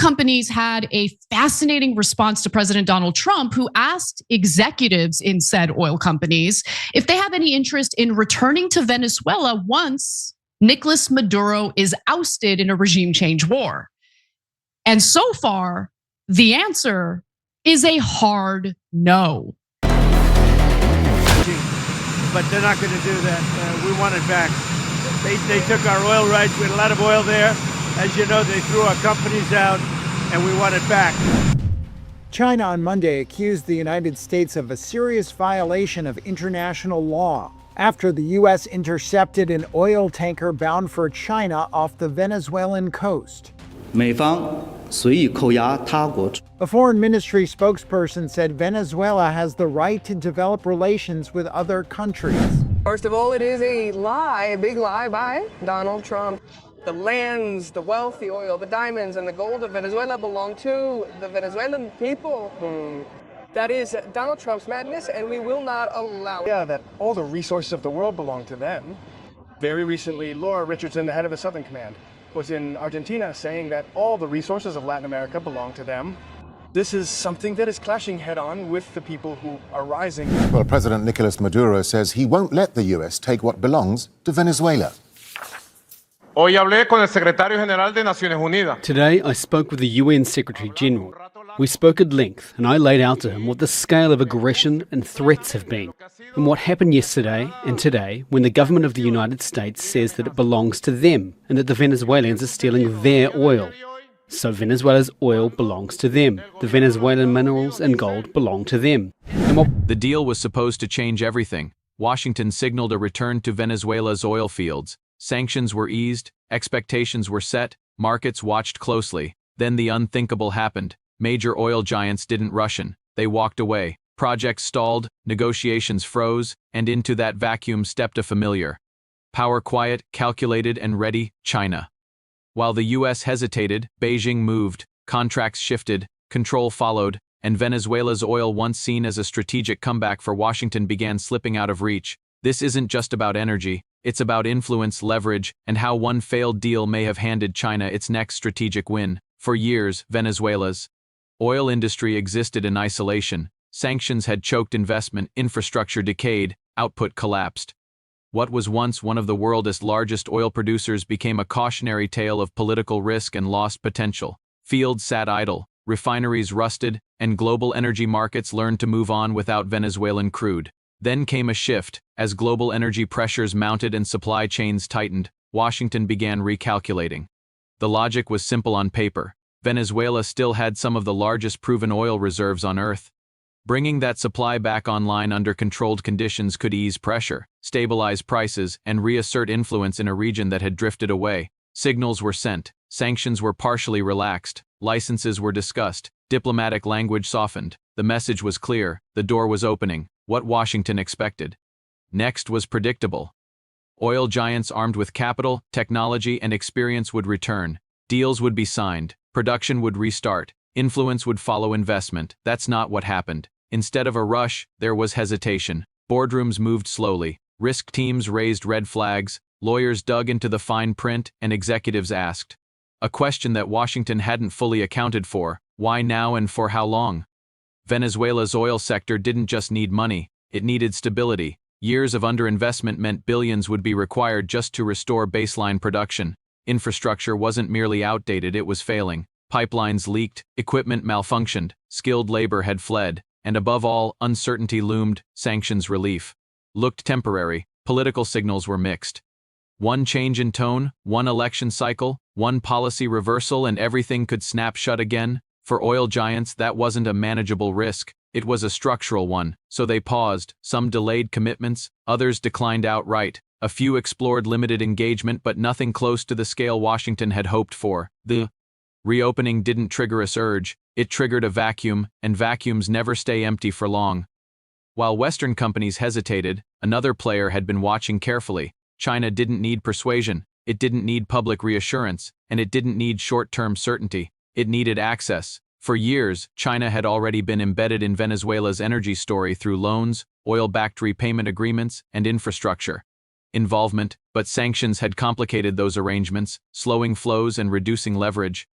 companies had a fascinating response to President Donald Trump, who asked executives in said oil companies if they have any interest in returning to Venezuela once Nicolas Maduro is ousted in a regime change war. And so far, the answer is a hard no. But they're not going to do that. We want it back. They took our oil rights. We had a lot of oil there. As you know, they threw our companies out, and we want it back. China on Monday accused the United States of a serious violation of international law after the U.S. intercepted an oil tanker bound for China off the Venezuelan coast. 美方随意扣押他国。 A foreign ministry spokesperson said Venezuela has the right to develop relations with other countries. First of all, it is a lie, a big lie by Donald Trump. The lands, the wealth, the oil, the diamonds, and the gold of Venezuela belong to the Venezuelan people. That is Donald Trump's madness, and we will not allow it. Yeah, that all the resources of the world belong to them. Very recently, Laura Richardson, the head of the Southern Command, was in Argentina saying that all the resources of Latin America belong to them. This is something that is clashing head-on with the people who are rising. Well, President Nicolas Maduro says he won't let the U.S. take what belongs to Venezuela. Hoy hablé con el secretario general de Naciones Unidas. Today, I spoke with the UN Secretary General. We spoke at length, and I laid out to him what the scale of aggression and threats have been, and what happened yesterday and today when the government of the United States says that it belongs to them and that the Venezuelans are stealing their oil. So Venezuela's oil belongs to them. The Venezuelan minerals and gold belong to them. The deal was supposed to change everything. Washington signaled a return to Venezuela's oil fields. Sanctions were eased, expectations were set, markets watched closely. Then the unthinkable happened. Major oil giants didn't rush in. They walked away. Projects stalled, negotiations froze, and into that vacuum stepped a familiar. Power quiet, calculated, and ready, China. While the U.S. hesitated, Beijing moved, contracts shifted, control followed, and Venezuela's oil, once seen as a strategic comeback for Washington, began slipping out of reach. This isn't just about energy, it's about influence, leverage, and how one failed deal may have handed China its next strategic win. For years, Venezuela's oil industry existed in isolation. Sanctions had choked investment, infrastructure decayed, output collapsed. What was once one of the world's largest oil producers became a cautionary tale of political risk and lost potential. Fields sat idle, refineries rusted, and global energy markets learned to move on without Venezuelan crude. Then came a shift. As global energy pressures mounted and supply chains tightened, Washington began recalculating. The logic was simple on paper. Venezuela still had some of the largest proven oil reserves on Earth. Bringing that supply back online under controlled conditions could ease pressure, stabilize prices, and reassert influence in a region that had drifted away. Signals were sent, sanctions were partially relaxed, licenses were discussed, diplomatic language softened. The message was clear, the door was opening, what Washington expected. Next was predictable. Oil giants armed with capital, technology, and experience would return. Deals would be signed, production would restart, influence would follow investment. That's not what happened. Instead of a rush, there was hesitation. Boardrooms moved slowly, risk teams raised red flags, lawyers dug into the fine print, and executives asked a question that Washington hadn't fully accounted for: why now and for how long? Venezuela's oil sector didn't just need money, it needed stability. Years of underinvestment meant billions would be required just to restore baseline production. Infrastructure wasn't merely outdated, it was failing. Pipelines leaked, equipment malfunctioned, skilled labor had fled, and above all, uncertainty loomed. Sanctions relief looked temporary, political signals were mixed. One change in tone, one election cycle, one policy reversal, and everything could snap shut again. For oil giants, that wasn't a manageable risk, it was a structural one, so they paused. Some delayed commitments, others declined outright. A few explored limited engagement, but nothing close to the scale Washington had hoped for. The reopening didn't trigger a surge, it triggered a vacuum, and vacuums never stay empty for long. While Western companies hesitated, another player had been watching carefully. China didn't need persuasion, it didn't need public reassurance, and it didn't need short-term certainty. It needed access. For years, China had already been embedded in Venezuela's energy story through loans, oil-backed repayment agreements, and infrastructure involvement, but sanctions had complicated those arrangements, slowing flows and reducing leverage.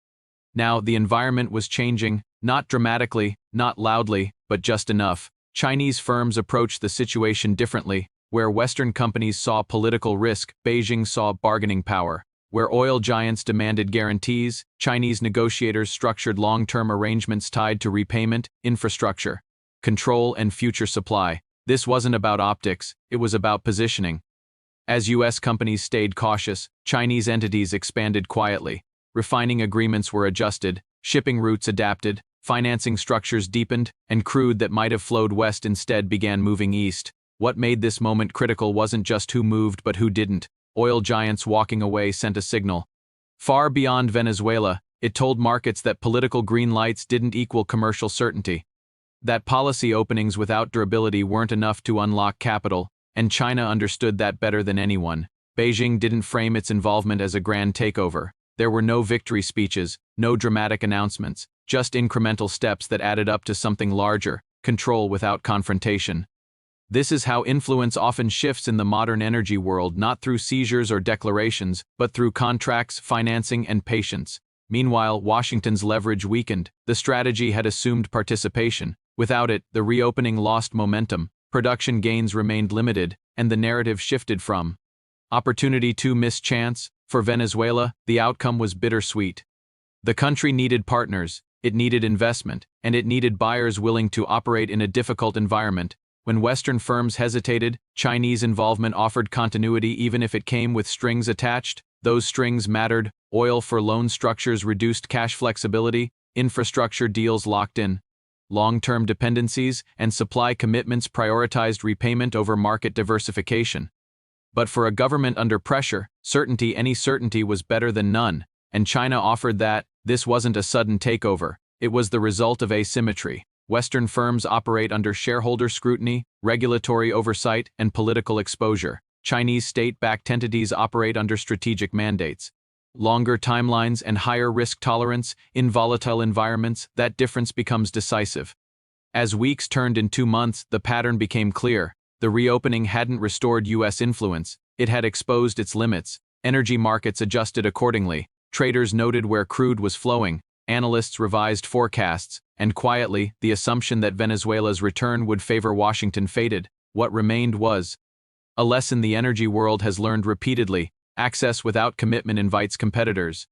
Now, the environment was changing, not dramatically, not loudly, but just enough. Chinese firms approached the situation differently. Where Western companies saw political risk, Beijing saw bargaining power. Where oil giants demanded guarantees, Chinese negotiators structured long-term arrangements tied to repayment, infrastructure, control, and future supply. This wasn't about optics, it was about positioning. As U.S. companies stayed cautious, Chinese entities expanded quietly. Refining agreements were adjusted, shipping routes adapted, financing structures deepened, and crude that might have flowed west instead began moving east. What made this moment critical wasn't just who moved but who didn't. Oil giants walking away sent a signal. Far beyond Venezuela, it told markets that political green lights didn't equal commercial certainty. That policy openings without durability weren't enough to unlock capital, and China understood that better than anyone. Beijing didn't frame its involvement as a grand takeover. There were no victory speeches, no dramatic announcements, just incremental steps that added up to something larger, control without confrontation. This is how influence often shifts in the modern energy world, not through seizures or declarations, but through contracts, financing, and patience. Meanwhile, Washington's leverage weakened. The strategy had assumed participation. Without it, the reopening lost momentum, production gains remained limited, and the narrative shifted from opportunity to mischance. For Venezuela, the outcome was bittersweet. The country needed partners, it needed investment, and it needed buyers willing to operate in a difficult environment. When Western firms hesitated, Chinese involvement offered continuity even if it came with strings attached. Those strings mattered. Oil for loan structures reduced cash flexibility, infrastructure deals locked in long-term dependencies, and supply commitments prioritized repayment over market diversification. But for a government under pressure, any certainty was better than none, and China offered that. This wasn't a sudden takeover, it was the result of asymmetry. Western firms operate under shareholder scrutiny, regulatory oversight, and political exposure. Chinese state-backed entities operate under strategic mandates. Longer timelines and higher risk tolerance in volatile environments, that difference becomes decisive. As weeks turned into months, the pattern became clear. The reopening hadn't restored U.S. influence, it had exposed its limits. Energy markets adjusted accordingly. Traders noted where crude was flowing. Analysts revised forecasts, and quietly, the assumption that Venezuela's return would favor Washington faded. What remained was a lesson the energy world has learned repeatedly: access without commitment invites competitors.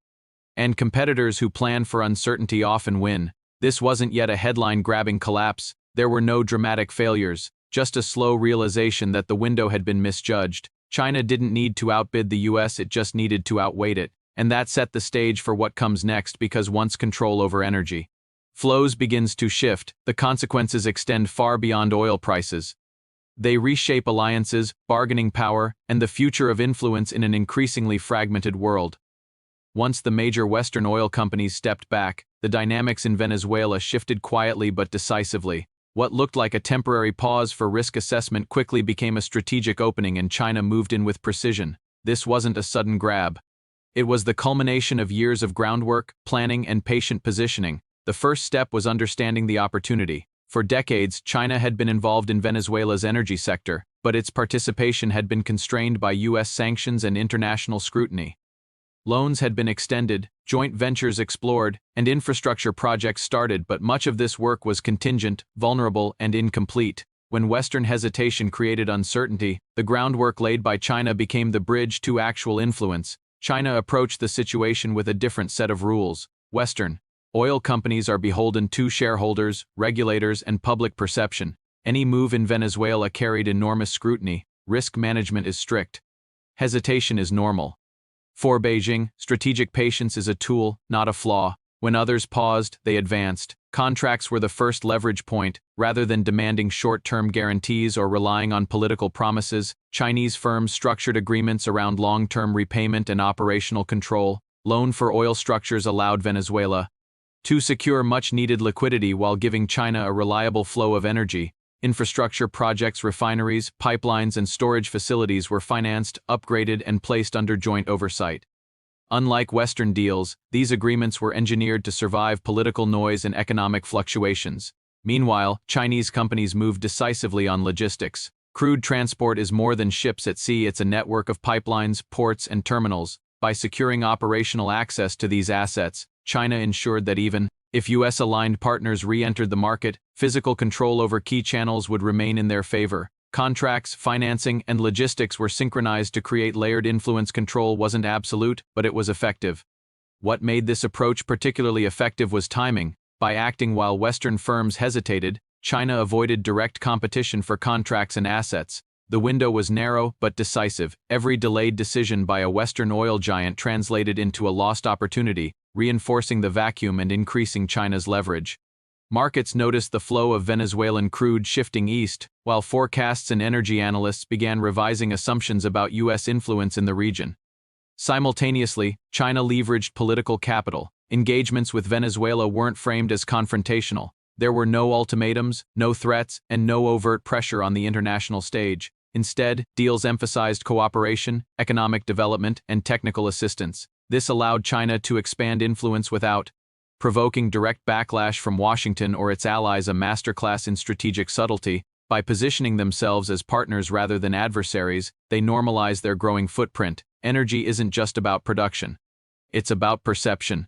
And competitors who plan for uncertainty often win. This wasn't yet a headline-grabbing collapse. There were no dramatic failures, just a slow realization that the window had been misjudged. China didn't need to outbid the US, it just needed to outweight it. And that set the stage for what comes next, because once control over energy flows begins to shift, the consequences extend far beyond oil prices. They reshape alliances, bargaining power, and the future of influence in an increasingly fragmented world. Once the major Western oil companies stepped back, the dynamics in Venezuela shifted quietly but decisively. What looked like a temporary pause for risk assessment quickly became a strategic opening, and China moved in with precision. This wasn't a sudden grab. It was the culmination of years of groundwork, planning, and patient positioning. The first step was understanding the opportunity. For decades, China had been involved in Venezuela's energy sector, but its participation had been constrained by U.S. sanctions and international scrutiny. Loans had been extended, joint ventures explored, and infrastructure projects started, but much of this work was contingent, vulnerable, and incomplete. When Western hesitation created uncertainty, the groundwork laid by China became the bridge to actual influence. China approached the situation with a different set of rules. Western oil companies are beholden to shareholders, regulators, and public perception. Any move in Venezuela carried enormous scrutiny. Risk management is strict. Hesitation is normal. For Beijing, strategic patience is a tool, not a flaw. When others paused, they advanced. Contracts were the first leverage point. Rather than demanding short-term guarantees or relying on political promises, Chinese firms structured agreements around long-term repayment and operational control. Loan for oil structures allowed Venezuela to secure much-needed liquidity while giving China a reliable flow of energy. Infrastructure projects, refineries, pipelines, and storage facilities were financed, upgraded, and placed under joint oversight. Unlike Western deals, these agreements were engineered to survive political noise and economic fluctuations. Meanwhile, Chinese companies moved decisively on logistics. Crude transport is more than ships at sea, it's a network of pipelines, ports, and terminals. By securing operational access to these assets, China ensured that even if US-aligned partners re-entered the market, physical control over key channels would remain in their favor. Contracts, financing, and logistics were synchronized to create layered influence. Control wasn't absolute, but it was effective. What made this approach particularly effective was timing. By acting while Western firms hesitated, China avoided direct competition for contracts and assets. The window was narrow but decisive. Every delayed decision by a Western oil giant translated into a lost opportunity, reinforcing the vacuum and increasing China's leverage. Markets noticed the flow of Venezuelan crude shifting east, while forecasts and energy analysts began revising assumptions about U.S. influence in the region. Simultaneously, China leveraged political capital. Engagements with Venezuela weren't framed as confrontational. There were no ultimatums, no threats, and no overt pressure on the international stage. Instead, deals emphasized cooperation, economic development, and technical assistance. This allowed China to expand influence without provoking direct backlash from Washington or its allies. A masterclass in strategic subtlety. By positioning themselves as partners rather than adversaries, they normalize their growing footprint. Energy isn't just about production. It's about perception.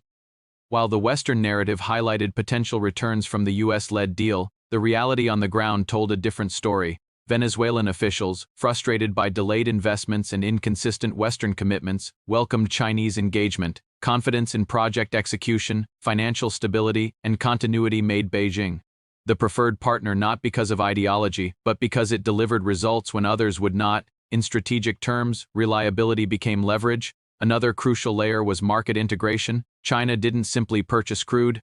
While the Western narrative highlighted potential returns from the US-led deal, the reality on the ground told a different story. Venezuelan officials, frustrated by delayed investments and inconsistent Western commitments, welcomed Chinese engagement. Confidence in project execution, financial stability, and continuity made Beijing the preferred partner not because of ideology, but because it delivered results when others would not. In strategic terms, reliability became leverage. Another crucial layer was market integration. China didn't simply purchase crude.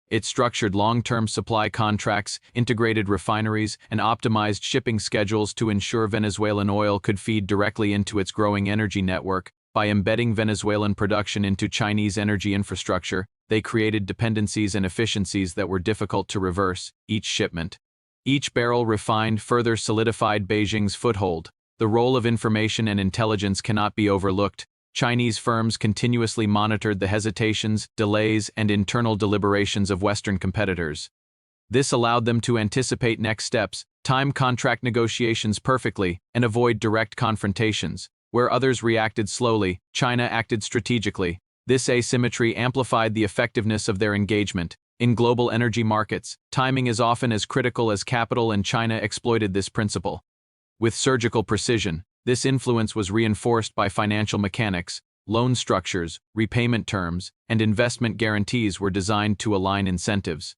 It structured long-term supply contracts, integrated refineries, and optimized shipping schedules to ensure Venezuelan oil could feed directly into its growing energy network. By embedding Venezuelan production into Chinese energy infrastructure, they created dependencies and efficiencies that were difficult to reverse. Each shipment, each barrel refined, further solidified Beijing's foothold. The role of information and intelligence cannot be overlooked. Chinese firms continuously monitored the hesitations, delays, and internal deliberations of Western competitors. This allowed them to anticipate next steps, time contract negotiations perfectly, and avoid direct confrontations. Where others reacted slowly, China acted strategically. This asymmetry amplified the effectiveness of their engagement. In global energy markets, timing is often as critical as capital, and China exploited this principle. With surgical precision, this influence was reinforced by financial mechanics. Loan structures, repayment terms, and investment guarantees were designed to align incentives.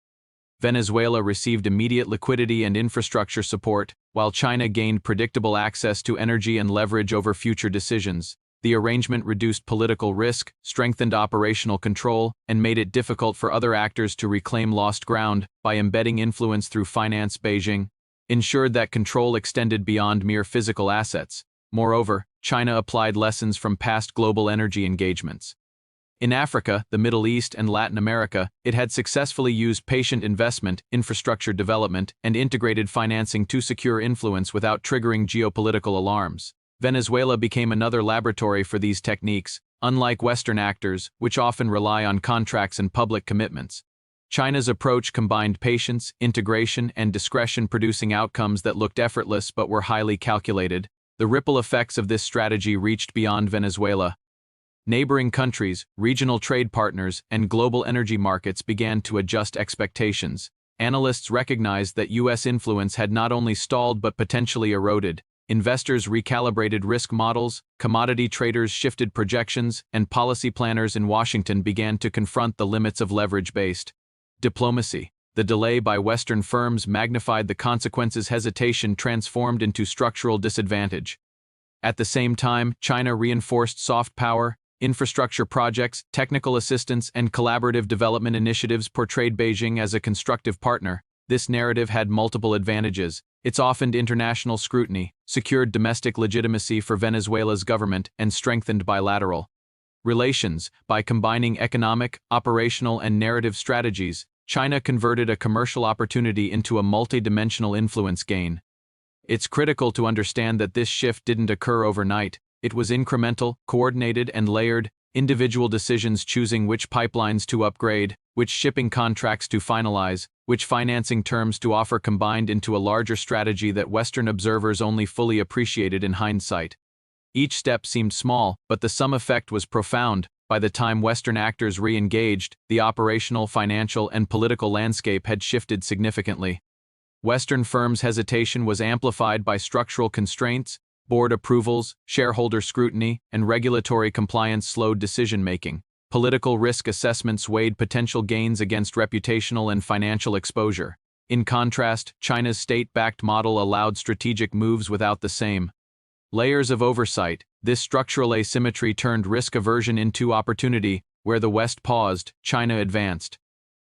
Venezuela received immediate liquidity and infrastructure support, while China gained predictable access to energy and leverage over future decisions. The arrangement reduced political risk, strengthened operational control, and made it difficult for other actors to reclaim lost ground. By embedding influence through finance, Beijing ensured that control extended beyond mere physical assets. Moreover, China applied lessons from past global energy engagements. In Africa, the Middle East, and Latin America, it had successfully used patient investment, infrastructure development, and integrated financing to secure influence without triggering geopolitical alarms. Venezuela became another laboratory for these techniques. Unlike Western actors, which often rely on contracts and public commitments, China's approach combined patience, integration, and discretion, producing outcomes that looked effortless but were highly calculated. The ripple effects of this strategy reached beyond Venezuela. Neighboring countries, regional trade partners, and global energy markets began to adjust expectations. Analysts recognized that U.S. influence had not only stalled but potentially eroded. Investors recalibrated risk models, commodity traders shifted projections, and policy planners in Washington began to confront the limits of leverage-based diplomacy. The delay by Western firms magnified the consequences. Hesitation transformed into structural disadvantage. At the same time, China reinforced soft power. Infrastructure projects, technical assistance, and collaborative development initiatives portrayed Beijing as a constructive partner. This narrative had multiple advantages. It softened international scrutiny, secured domestic legitimacy for Venezuela's government, and strengthened bilateral relations. By combining economic, operational, and narrative strategies, China converted a commercial opportunity into a multi-dimensional influence gain. It's critical to understand that this shift didn't occur overnight. It was incremental, coordinated, and layered. Individual decisions choosing which pipelines to upgrade, which shipping contracts to finalize, which financing terms to offer combined into a larger strategy that Western observers only fully appreciated in hindsight. Each step seemed small, but the sum effect was profound. By the time Western actors re-engaged, the operational, financial, and political landscape had shifted significantly. Western firms' hesitation was amplified by structural constraints, board approvals, shareholder scrutiny, and regulatory compliance slowed decision-making. Political risk assessments weighed potential gains against reputational and financial exposure. In contrast, China's state-backed model allowed strategic moves without the same layers of oversight. This structural asymmetry turned risk aversion into opportunity. Where the West paused, China advanced.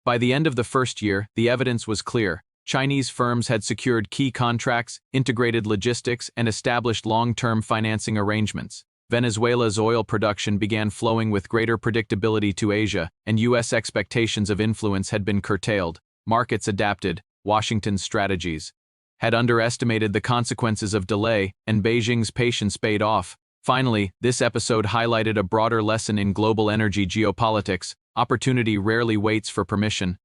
By the end of the first year, the evidence was clear. Chinese firms had secured key contracts, integrated logistics, and established long-term financing arrangements. Venezuela's oil production began flowing with greater predictability to Asia, and U.S. expectations of influence had been curtailed. Markets adapted. Washington's strategies had underestimated the consequences of delay, and Beijing's patience paid off. Finally, this episode highlighted a broader lesson in global energy geopolitics. Opportunity rarely waits for permission.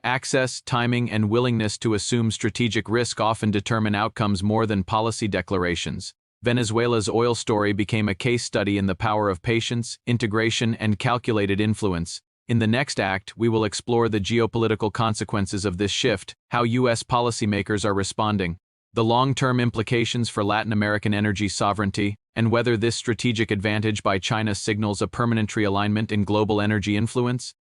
Access, timing, and willingness to assume strategic risk often determine outcomes more than policy declarations. Venezuela's oil story became a case study in the power of patience, integration, and calculated influence. In the next act, we will explore the geopolitical consequences of this shift, how U.S. policymakers are responding, the long-term implications for Latin American energy sovereignty, and whether this strategic advantage by China signals a permanent realignment in global energy influence.